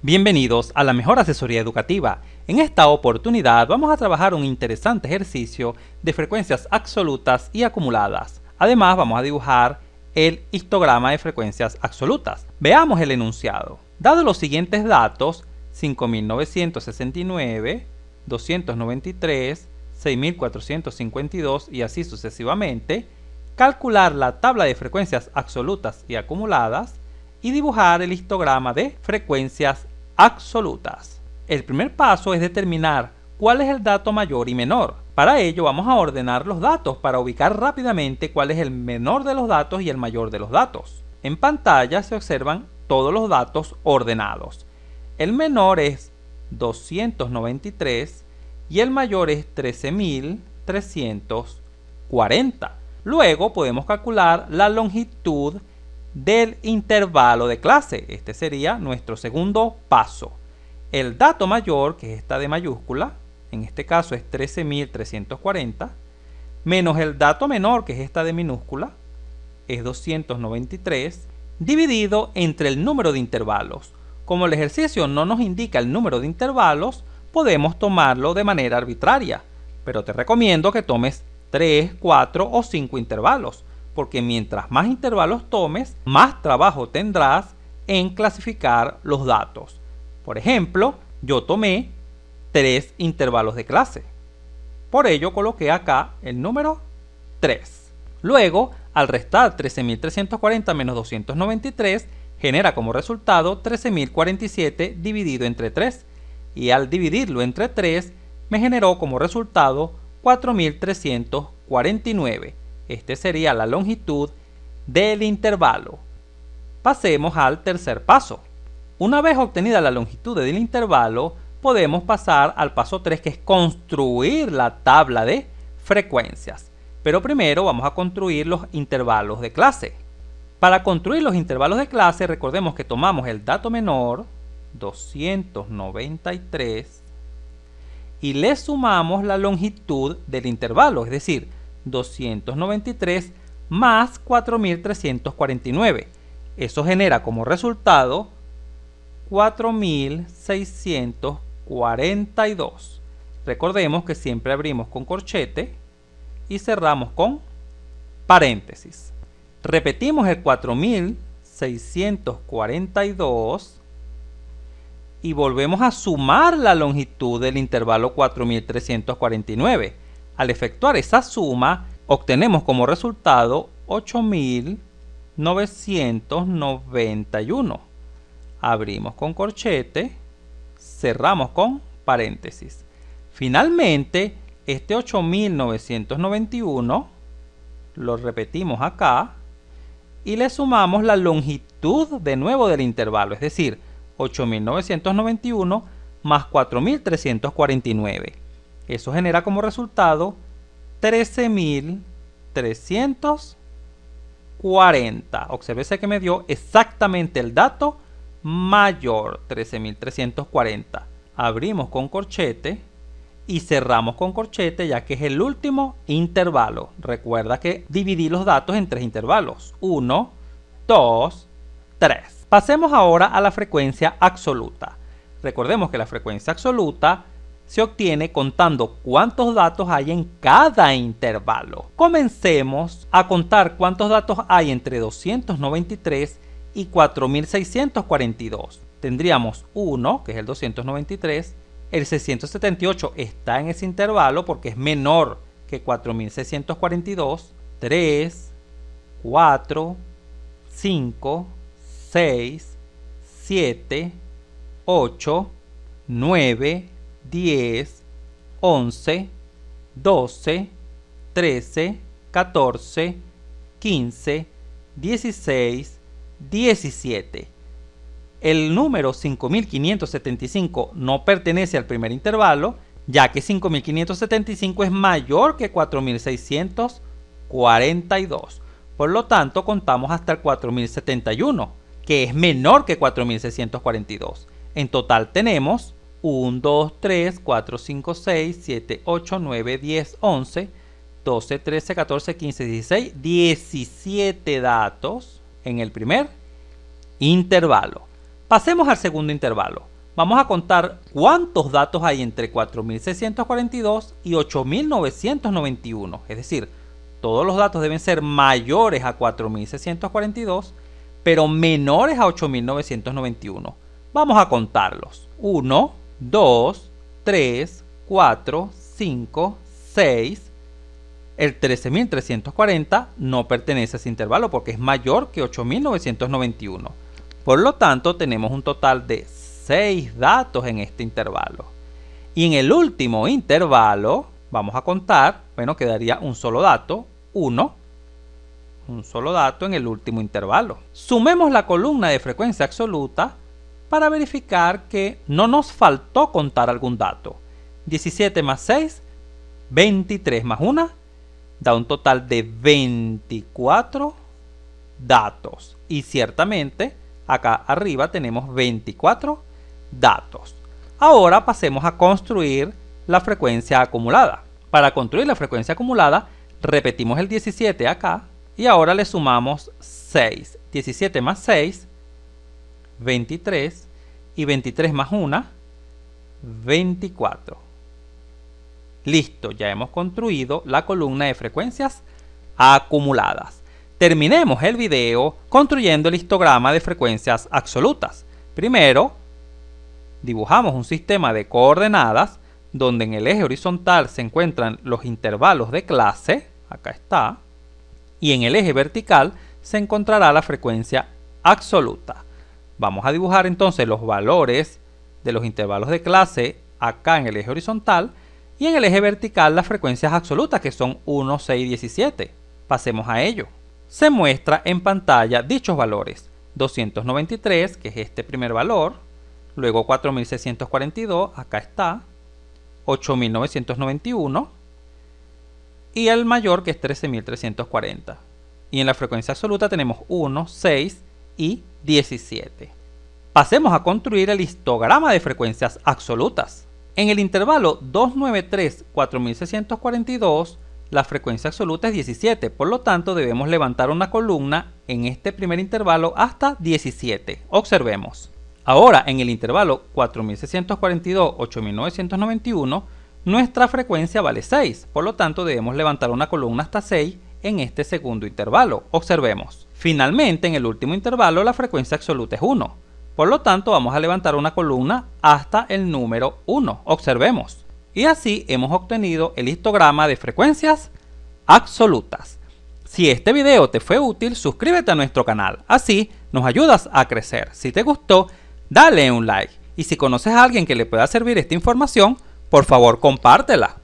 Bienvenidos a la mejor asesoría educativa. En esta oportunidad vamos a trabajar un interesante ejercicio de frecuencias absolutas y acumuladas. Además vamos a dibujar el histograma de frecuencias absolutas. Veamos el enunciado. Dado los siguientes datos, 5.969, 293, 6.452 y así sucesivamente, calcular la tabla de frecuencias absolutas y acumuladas y dibujar el histograma de frecuencias absolutas. El primer paso es determinar cuál es el dato mayor y menor. Para ello vamos a ordenar los datos para ubicar rápidamente cuál es el menor de los datos y el mayor de los datos. En pantalla se observan todos los datos ordenados. El menor es 293 y el mayor es 13.340. Luego podemos calcular la longitud del intervalo de clase. Este sería nuestro segundo paso. El dato mayor, que es esta de mayúscula, en este caso es 13.340, menos el dato menor, que es esta de minúscula, es 293, dividido entre el número de intervalos. Como el ejercicio no nos indica el número de intervalos, podemos tomarlo de manera arbitraria, pero te recomiendo que tomes 3, 4 o 5 intervalos, porque mientras más intervalos tomes, más trabajo tendrás en clasificar los datos. Por ejemplo, yo tomé 3 intervalos de clase. Por ello coloqué acá el número 3. Luego, al restar 13.340 menos 293, genera como resultado 13.047 dividido entre 3. Y al dividirlo entre 3, me generó como resultado 4.349. Este sería la longitud del intervalo. Pasemos al tercer paso. Una vez obtenida la longitud del intervalo, podemos pasar al paso 3, que es construir la tabla de frecuencias. Pero primero vamos a construir los intervalos de clase. Para construir los intervalos de clase, recordemos que tomamos el dato menor, 293, y le sumamos la longitud del intervalo, es decir, 293 más 4.349. Eso genera como resultado 4.642. Recordemos que siempre abrimos con corchete y cerramos con paréntesis. Repetimos el 4.642 y volvemos a sumar la longitud del intervalo 4.349. Al efectuar esa suma, obtenemos como resultado 8.991. Abrimos con corchete, cerramos con paréntesis. Finalmente, este 8.991 lo repetimos acá y le sumamos la longitud de nuevo del intervalo, es decir, 8.991 más 4.349. Eso genera como resultado 13.340. Obsérvese que me dio exactamente el dato mayor, 13.340. Abrimos con corchete y cerramos con corchete, ya que es el último intervalo. Recuerda que dividí los datos en 3 intervalos: 1, 2, 3. Pasemos ahora a la frecuencia absoluta. Recordemos que la frecuencia absoluta se obtiene contando cuántos datos hay en cada intervalo. Comencemos a contar cuántos datos hay entre 293 y 4.642. Tendríamos 1, que es el 293, el 678 está en ese intervalo porque es menor que 4.642, 3, 4, 5, 6, 7, 8, 9, 10, 11, 12, 13, 14, 15, 16, 17. El número 5.575 no pertenece al primer intervalo, ya que 5.575 es mayor que 4.642. Por lo tanto, contamos hasta el 4.071, que es menor que 4.642. En total tenemos 1, 2, 3, 4, 5, 6, 7, 8, 9, 10, 11, 12, 13, 14, 15, 16, 17 datos en el primer intervalo. Pasemos al segundo intervalo. vamos a contar cuántos datos hay entre 4642 y 8991. Es decir, todos los datos deben ser mayores a 4642, pero menores a 8991. Vamos a contarlos. 1, 2, 3, 4, 5, 6. El 13.340 no pertenece a ese intervalo porque es mayor que 8.991. Por lo tanto, tenemos un total de 6 datos en este intervalo. Y en el último intervalo, vamos a contar, bueno, quedaría un solo dato, 1. Un solo dato en el último intervalo. Sumemos la columna de frecuencia absoluta para verificar que no nos faltó contar algún dato. 17 más 6, 23 más 1, da un total de 24 datos. Y ciertamente, acá arriba tenemos 24 datos. Ahora pasemos a construir la frecuencia acumulada. Para construir la frecuencia acumulada, repetimos el 17 acá y ahora le sumamos 6. 17 más 6, 23, y 23 más 1, 24. Listo, ya hemos construido la columna de frecuencias acumuladas. Terminemos el video construyendo el histograma de frecuencias absolutas. Primero, dibujamos un sistema de coordenadas donde en el eje horizontal se encuentran los intervalos de clase, acá está, y en el eje vertical se encontrará la frecuencia absoluta. Vamos a dibujar entonces los valores de los intervalos de clase acá en el eje horizontal y en el eje vertical las frecuencias absolutas que son 1, 6 y 17. Pasemos a ello. Se muestra en pantalla dichos valores. 293, que es este primer valor, luego 4642, acá está, 8991 y el mayor que es 13340. Y en la frecuencia absoluta tenemos 1, 6 y 17. Pasemos a construir el histograma de frecuencias absolutas. En el intervalo 293-4642, la frecuencia absoluta es 17, por lo tanto debemos levantar una columna en este primer intervalo hasta 17. Observemos. Ahora en el intervalo 4642-8991, nuestra frecuencia vale 6, por lo tanto debemos levantar una columna hasta 6 en este segundo intervalo. Observemos. Finalmente, en el último intervalo, la frecuencia absoluta es 1. Por lo tanto, vamos a levantar una columna hasta el número 1. Observemos. Y así hemos obtenido el histograma de frecuencias absolutas. Si este video te fue útil, suscríbete a nuestro canal. Así nos ayudas a crecer. Si te gustó, dale un like. Y si conoces a alguien que le pueda servir esta información, por favor compártela.